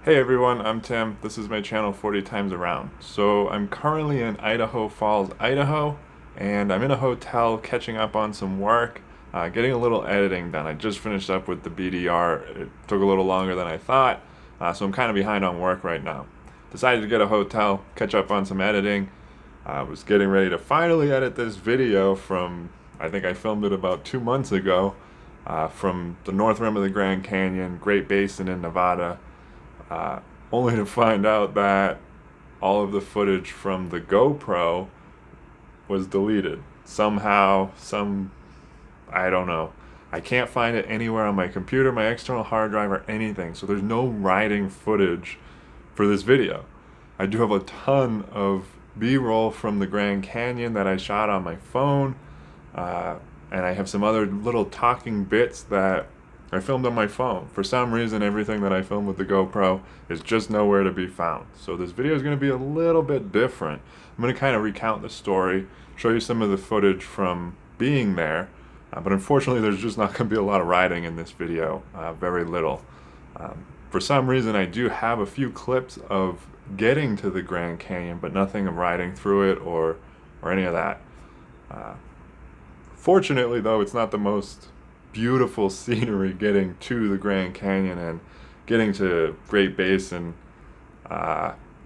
Hey everyone, I'm Tim. This is my channel 40 Times Around. So I'm currently in Idaho Falls, Idaho, and I'm in a hotel catching up on some work, getting a little editing done. I just finished up with the BDR. It took a little longer than I thought, so I'm kind of behind on work right now. Decided to get a hotel, catch up on some editing. I was getting ready to finally edit this video from, I think I filmed it about 2 months ago, from the north rim of the Grand Canyon, Great Basin in Nevada. Only to find out that all of the footage from the GoPro was deleted. Somehow, I don't know. I can't find it anywhere on my computer, my external hard drive, or anything. So there's no riding footage for this video. I do have a ton of B-roll from the Grand Canyon that I shot on my phone. And I have some other little talking bits that I filmed on my phone. For some reason, everything that I filmed with the GoPro is just nowhere to be found. So this video is going to be a little bit different. I'm going to kind of recount the story, show you some of the footage from being there, but unfortunately there's just not going to be a lot of riding in this video, very little. For some reason I do have a few clips of getting to the Grand Canyon, but nothing of riding through it or any of that. Fortunately though, it's not the most beautiful scenery getting to the Grand Canyon and getting to Great Basin.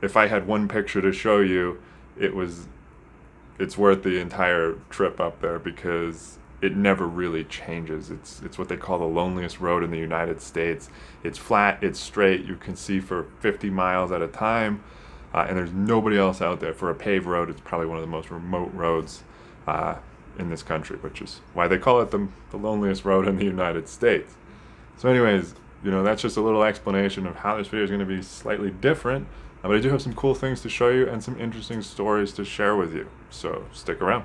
If I had one picture to show you, it's worth the entire trip up there because it never really changes. It's what they call the loneliest road in the United States. It's flat, it's straight, you can see for 50 miles at a time, and there's nobody else out there. For a paved road, it's probably one of the most remote roads in this country, which is why they call it the loneliest road in the United States. So anyways, that's just a little explanation of how this video is going to be slightly different, but I do have some cool things to show you and some interesting stories to share with you, so stick around.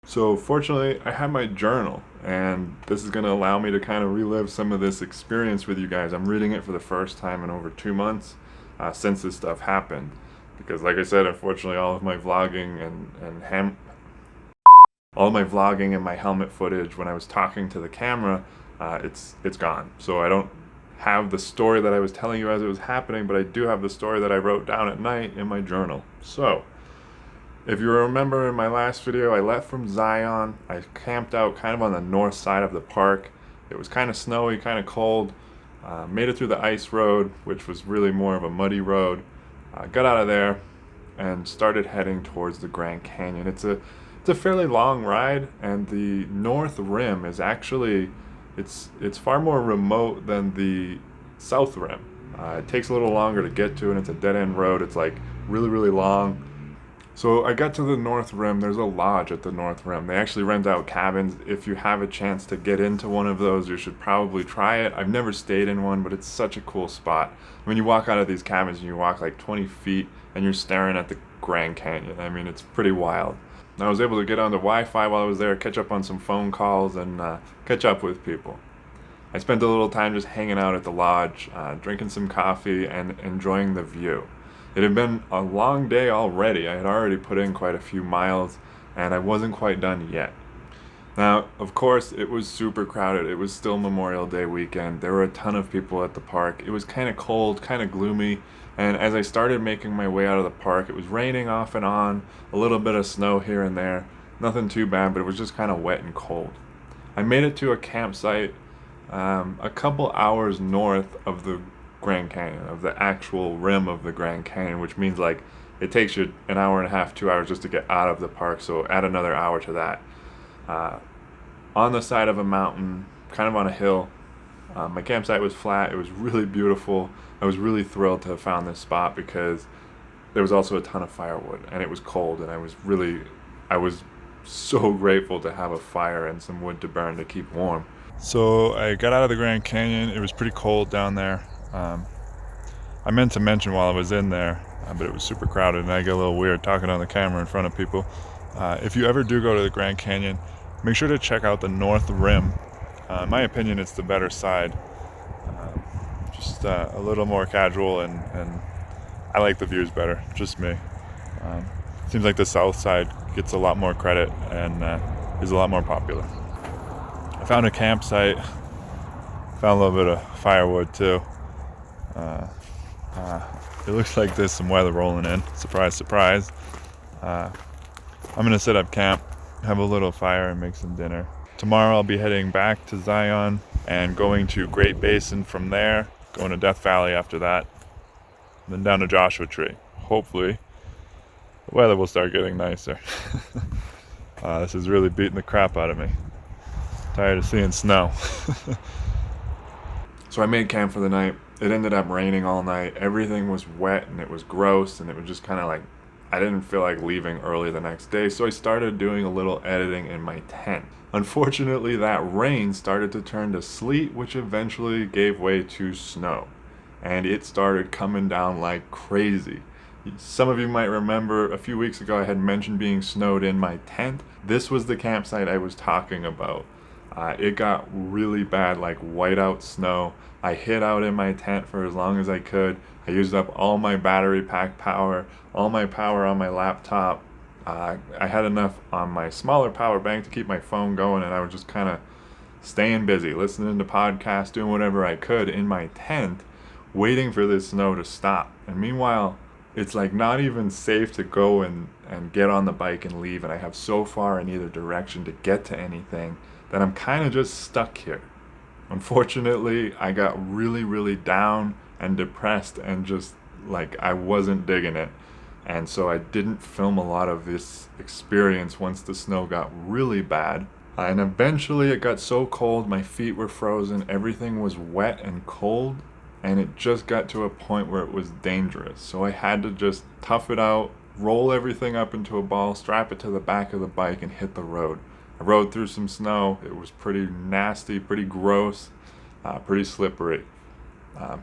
So fortunately, I have my journal, and this is going to allow me to kind of relive some of this experience with you guys. I'm reading it for the first time in over 2 months since this stuff happened. Because like I said, unfortunately, all of my vlogging and my helmet footage when I was talking to the camera, it's gone. So I don't have the story that I was telling you as it was happening, but I do have the story that I wrote down at night in my journal. So if you remember in my last video, I left from Zion. I camped out kind of on the north side of the park. It was kind of snowy, kind of cold. Made it through the ice road, which was really more of a muddy road. Got out of there and started heading towards the Grand Canyon. It's a fairly long ride, and the north rim is actually, it's far more remote than the south rim. It takes a little longer to get to, and it's a dead-end road. It's like really, really long. So I got to the north rim. There's a lodge at the north rim. They actually rent out cabins. If you have a chance to get into one of those, you should probably try it. I've never stayed in one, but it's such a cool spot. When you walk out of these cabins and you walk like 20 feet and you're staring at the Grand Canyon. I mean, it's pretty wild. I was able to get onto Wi-Fi while I was there, catch up on some phone calls, and catch up with people. I spent a little time just hanging out at the lodge, drinking some coffee and enjoying the view. It had been a long day already. I had already put in quite a few miles, and I wasn't quite done yet. Now, of course, it was super crowded. It was still Memorial Day weekend. There were a ton of people at the park. It was kind of cold, kind of gloomy, and as I started making my way out of the park, it was raining off and on, a little bit of snow here and there. Nothing too bad, but it was just kind of wet and cold. I made it to a campsite a couple hours north of the Grand Canyon, of the actual rim of the Grand Canyon, which means like it takes you an hour and a half, 2 hours just to get out of the park, so add another hour to that. On the side of a mountain, kind of on a hill. My campsite was flat. It was really beautiful. I was really thrilled to have found this spot because there was also a ton of firewood, and it was cold, and I was so grateful to have a fire and some wood to burn to keep warm. So I got out of the Grand Canyon. It was pretty cold down there. I meant to mention while I was in there, but it was super crowded and I get a little weird talking on the camera in front of people. If you ever do go to the Grand Canyon, make sure to check out the north rim. In my opinion, it's the better side. Just a little more casual, and I like the views better, just me. Seems like the south side gets a lot more credit, and is a lot more popular. I found a campsite, found a little bit of firewood too. It looks like there's some weather rolling in. Surprise, surprise. I'm gonna set up camp, have a little fire, and make some dinner. Tomorrow I'll be heading back to Zion and going to Great Basin from there, going to Death Valley after that, and then down to Joshua Tree. Hopefully the weather will start getting nicer. This is really beating the crap out of me. Tired of seeing snow. So I made camp for the night. It ended up raining all night. Everything was wet and it was gross, and it was just kind of like, I didn't feel like leaving early the next day, so I started doing a little editing in my tent. Unfortunately, that rain started to turn to sleet, which eventually gave way to snow, and it started coming down like crazy. Some of you might remember a few weeks ago I had mentioned being snowed in my tent. This was the campsite I was talking about. It got really bad, like whiteout snow. I hid out in my tent for as long as I could. I used up all my battery pack power, all my power on my laptop. I had enough on my smaller power bank to keep my phone going, and I was just kind of staying busy, listening to podcasts, doing whatever I could in my tent, waiting for this snow to stop. And meanwhile, it's like not even safe to go and get on the bike and leave, and I have so far in either direction to get to anything that I'm kind of just stuck here. Unfortunately, I got really, really down and depressed and just like I wasn't digging it. And so I didn't film a lot of this experience once the snow got really bad. And eventually it got so cold, my feet were frozen, everything was wet and cold, and it just got to a point where it was dangerous. So I had to just tough it out, roll everything up into a ball, strap it to the back of the bike, and hit the road. I rode through some snow. It was pretty nasty, pretty gross, pretty slippery.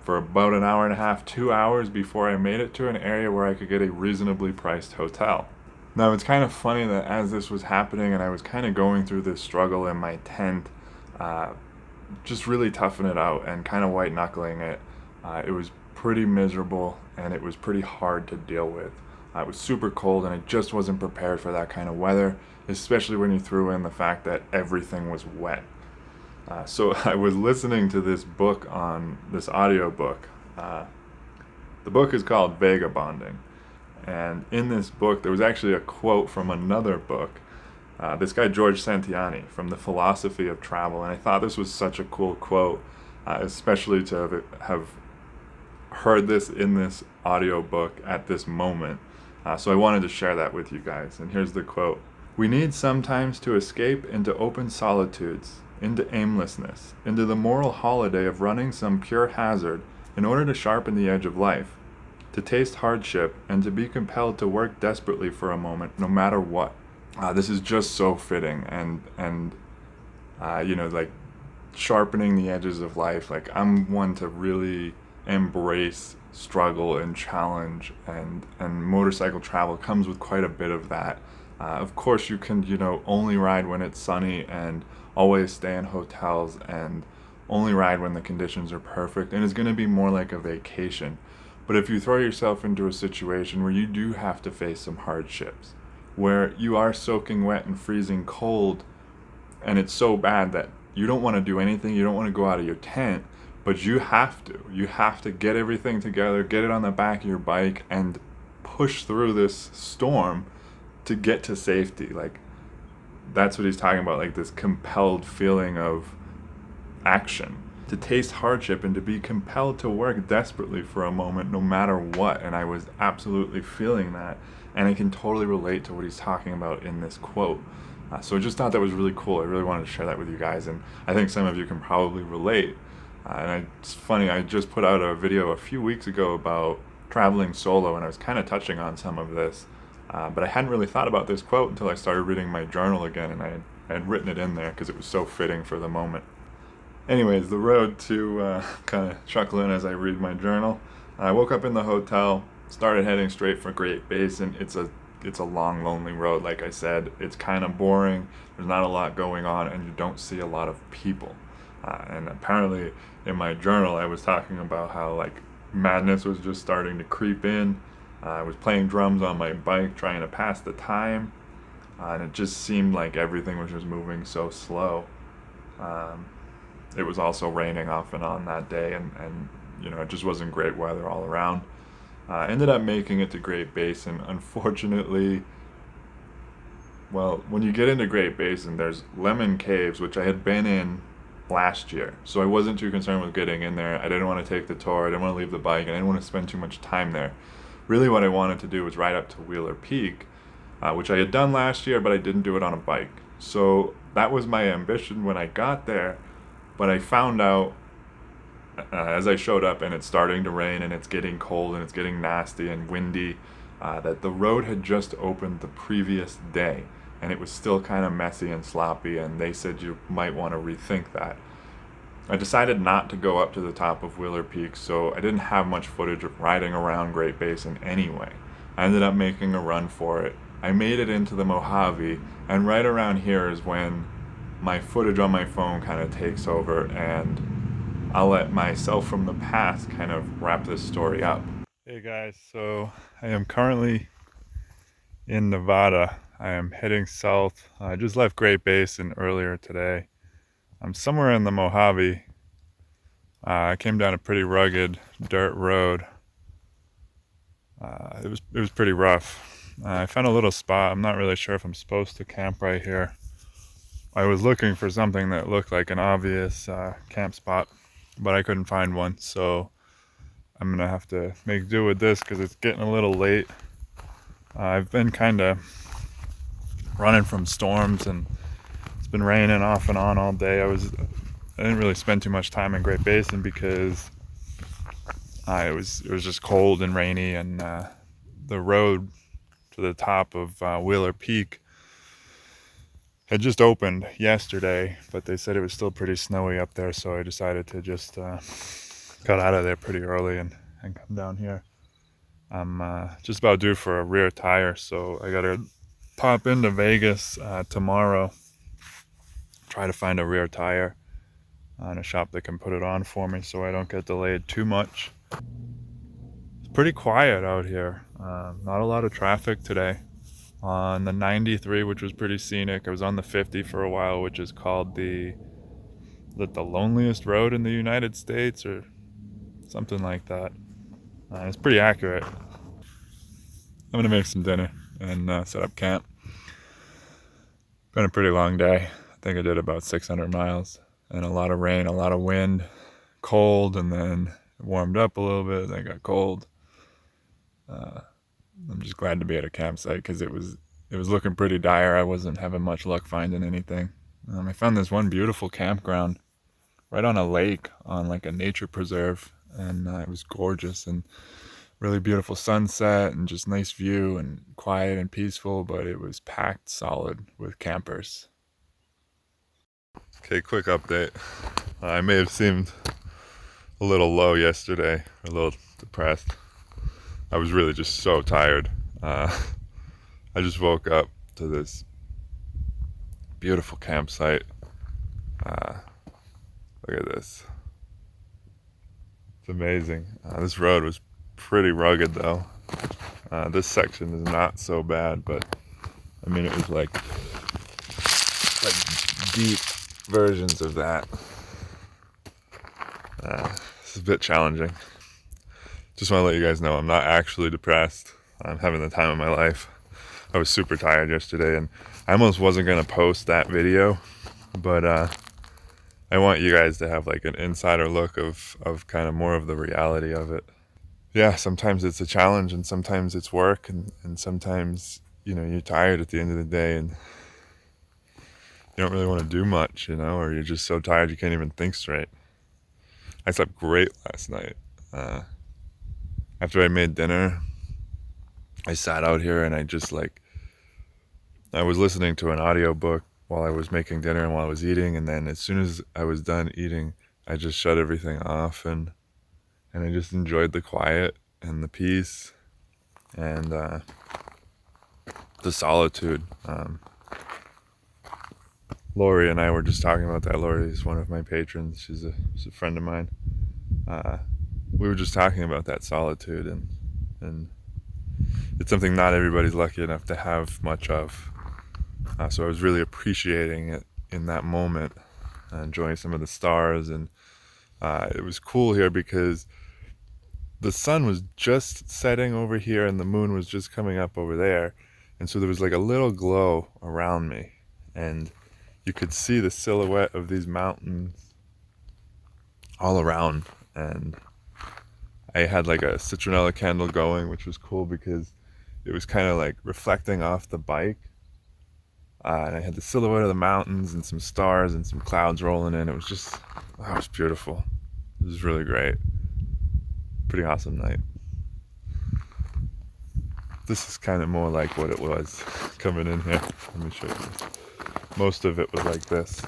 For about an hour and a half, 2 hours before I made it to an area where I could get a reasonably priced hotel. Now, it's kind of funny that as this was happening and I was kind of going through this struggle in my tent, just really toughing it out and kind of white knuckling it, it was pretty miserable and it was pretty hard to deal with. It was super cold and I just wasn't prepared for that kind of weather, especially when you threw in the fact that everything was wet. So I was listening to this book on this audio book. The book is called Vagabonding. And in this book, there was actually a quote from another book. This guy, George Santayana, from The Philosophy of Travel. And I thought this was such a cool quote, especially to have heard this in this audio book at this moment. So I wanted to share that with you guys. And here's the quote. "We need sometimes to escape into open solitudes, into aimlessness, into the moral holiday of running some pure hazard in order to sharpen the edge of life, to taste hardship, and to be compelled to work desperately for a moment, no matter what." This is just so fitting, and like sharpening the edges of life. Like I'm one to really embrace struggle and challenge, and motorcycle travel comes with quite a bit of that. Of course, you can only ride when it's sunny and always stay in hotels and only ride when the conditions are perfect, and it's going to be more like a vacation. But if you throw yourself into a situation where you do have to face some hardships, where you are soaking wet and freezing cold, and it's so bad that you don't want to do anything, you don't want to go out of your tent, but you have to get everything together, get it on the back of your bike, and push through this storm to get to safety. Like that's what he's talking about, like this compelled feeling of action, to taste hardship and to be compelled to work desperately for a moment no matter what. And I was absolutely feeling that, and I can totally relate to what he's talking about in this quote. So I just thought that was really cool. I really wanted to share that with you guys, and I think some of you can probably relate. It's funny, I just put out a video a few weeks ago about traveling solo, and I was kind of touching on some of this, but I hadn't really thought about this quote until I started reading my journal again, and I had written it in there because it was so fitting for the moment. Anyways, the road to kind of chuckling as I read my journal. I woke up in the hotel, started heading straight for Great Basin. It's a long, lonely road, like I said. It's kind of boring, there's not a lot going on, and you don't see a lot of people. And apparently in my journal I was talking about how like madness was just starting to creep in. I was playing drums on my bike trying to pass the time. and it just seemed like everything was just moving so slow. Um, it was also raining off and on that day, and it just wasn't great weather all around. Ended up making it to Great Basin. Unfortunately, well, when you get into Great Basin, there's Lemon Caves, which I had been in last year. So I wasn't too concerned with getting in there. I didn't want to take the tour. I didn't want to leave the bike. And I didn't want to spend too much time there. Really, what I wanted to do was ride up to Wheeler Peak, which I had done last year, but I didn't do it on a bike. So that was my ambition when I got there. But I found out as I showed up, and it's starting to rain, and it's getting cold, and it's getting nasty and windy, that the road had just opened the previous day, and it was still kind of messy and sloppy, and they said you might want to rethink that. I decided not to go up to the top of Wheeler Peak, so I didn't have much footage of riding around Great Basin anyway. I ended up making a run for it. I made it into the Mojave, and right around here is when my footage on my phone kind of takes over, and I'll let myself from the past kind of wrap this story up. Hey guys, so I am currently in Nevada. I am heading south. I just left Great Basin earlier today. I'm somewhere in the Mojave. I came down a pretty rugged dirt road. It was pretty rough. I found a little spot. I'm not really sure if I'm supposed to camp right here. I was looking for something that looked like an obvious camp spot, but I couldn't find one, so I'm gonna have to make do with this because it's getting a little late. I've been kind of running from storms, and it's been raining off and on all day. I didn't really spend too much time in Great Basin because it was just cold and rainy, and the road to the top of Wheeler Peak had just opened yesterday, but they said it was still pretty snowy up there, so I decided to just got out of there pretty early and come down here. I'm just about due for a rear tire, so I gotta pop into Vegas tomorrow, try to find a rear tire in a shop that can put it on for me so I don't get delayed too much. It's pretty quiet out here. Not a lot of traffic today. On the 93, which was pretty scenic. I was on the 50 for a while, which is called the loneliest road in the United States or something like that. It's pretty accurate. I'm gonna make some dinner and set up camp. Been a pretty long day. I think I did about 600 miles and a lot of rain, a lot of wind, cold, and then it warmed up a little bit, then it got cold. I'm just glad to be at a campsite because it was looking pretty dire. I wasn't having much luck finding anything. I found this one beautiful campground right on a lake on like a nature preserve, and it was gorgeous and really beautiful sunset and just nice view and quiet and peaceful, but it was packed solid with campers. Okay, quick update. I may have seemed a little low yesterday, a little depressed. I was really just so tired. I just woke up to this beautiful campsite. Look at this. It's amazing. This road was pretty rugged though. This section is not so bad, but I mean it was like deep versions of that. This is a bit challenging. Just want to let you guys know I'm not actually depressed. I'm having the time of my life. I was super tired yesterday, and I almost wasn't going to post that video, but I want you guys to have like an insider look of kind of more of the reality of it. Yeah, sometimes it's a challenge, and sometimes it's work, and sometimes, you're tired at the end of the day, and you don't really want to do much, or you're just so tired you can't even think straight. I slept great last night. After I made dinner, I sat out here and I was listening to an audiobook while I was making dinner and while I was eating, and then as soon as I was done eating, I just shut everything off and I just enjoyed the quiet and the peace and the solitude. Lori and I were just talking about that. Lori is one of my patrons. She's a friend of mine. We were just talking about that solitude, and it's something not everybody's lucky enough to have much of. So I was really appreciating it in that moment, enjoying some of the stars. And it was cool here because the sun was just setting over here and the moon was just coming up over there. And so there was like a little glow around me. And you could see the silhouette of these mountains all around. And I had like a citronella candle going, which was cool because it was kind of like reflecting off the bike. And I had the silhouette of the mountains and some stars and some clouds rolling in. It was just, oh, it was beautiful. It was really great. Pretty awesome night. This is kind of more like what it was coming in here. Let me show you this. Most of it was like this.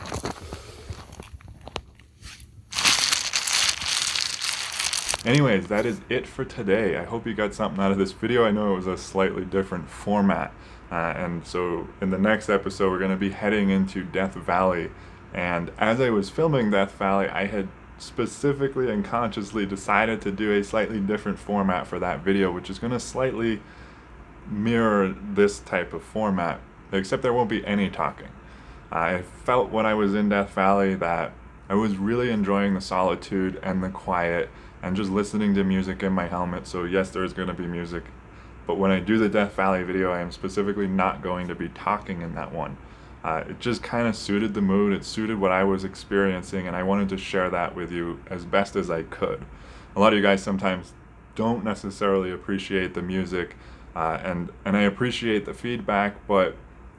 Anyways, that is it for today. I hope you got something out of this video. I know it was a slightly different format. And so in the next episode, we're going to be heading into Death Valley. And as I was filming Death Valley, I had specifically and consciously decided to do a slightly different format for that video, which is going to slightly mirror this type of format, except there won't be any talking. I felt when I was in Death Valley that I was really enjoying the solitude and the quiet and just listening to music in my helmet. So yes, there's going to be music, but when I do the Death Valley video, I am specifically not going to be talking in that one. It just kind of suited the mood, it suited what I was experiencing, and I wanted to share that with you as best as I could. A lot of you guys sometimes don't necessarily appreciate the music, and I appreciate the feedback, but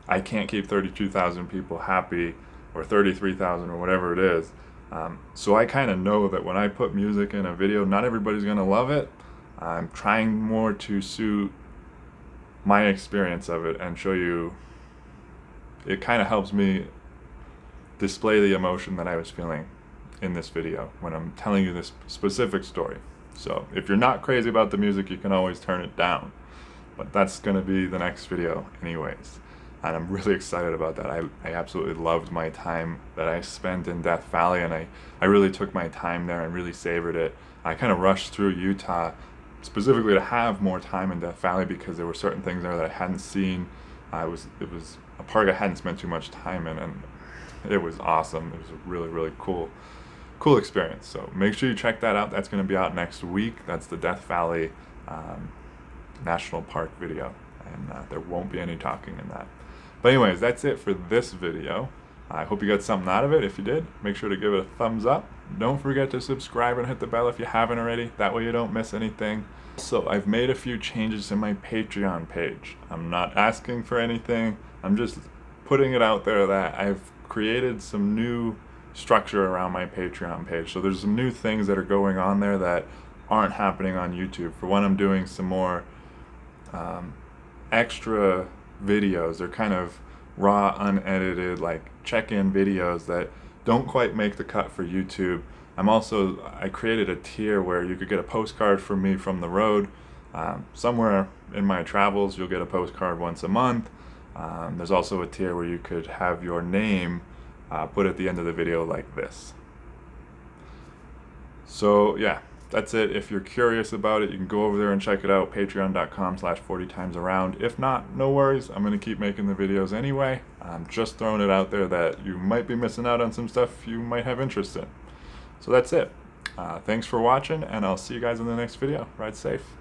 I can't keep 32,000 people happy, or 33,000 or whatever it is. So I kind of know that when I put music in a video, not everybody's going to love it. I'm trying more to suit my experience of it and show you. It kind of helps me display the emotion that I was feeling in this video when I'm telling you this specific story. So if you're not crazy about the music, you can always turn it down. But that's going to be the next video anyways. And I'm really excited about that. I absolutely loved my time that I spent in Death Valley, and I really took my time there and really savored it. I kind of rushed through Utah specifically to have more time in Death Valley because there were certain things there that I hadn't seen. It was a park I hadn't spent too much time in, and it was awesome. It was a really, really cool experience. So make sure you check that out. That's going to be out next week. That's the Death Valley National Park video, and there won't be any talking in that. But anyways, that's it for this video. I hope you got something out of it. If you did, make sure to give it a thumbs up. Don't forget to subscribe and hit the bell if you haven't already. That way you don't miss anything. So I've made a few changes in my Patreon page. I'm not asking for anything. I'm just putting it out there that I've created some new structure around my Patreon page. So there's some new things that are going on there that aren't happening on YouTube. For one, I'm doing some more extra videos. They're kind of raw, unedited, like check-in videos that don't quite make the cut for YouTube. I created a tier where you could get a postcard from me from the road. Somewhere in my travels, you'll get a postcard once a month. There's also a tier where you could have your name put at the end of the video like this. So yeah, that's it. If you're curious about it, you can go over there and check it out, patreon.com/40timesaround. If not, no worries. I'm going to keep making the videos anyway. I'm just throwing it out there that you might be missing out on some stuff you might have interest in. So that's it. Thanks for watching, and I'll see you guys in the next video. Ride safe.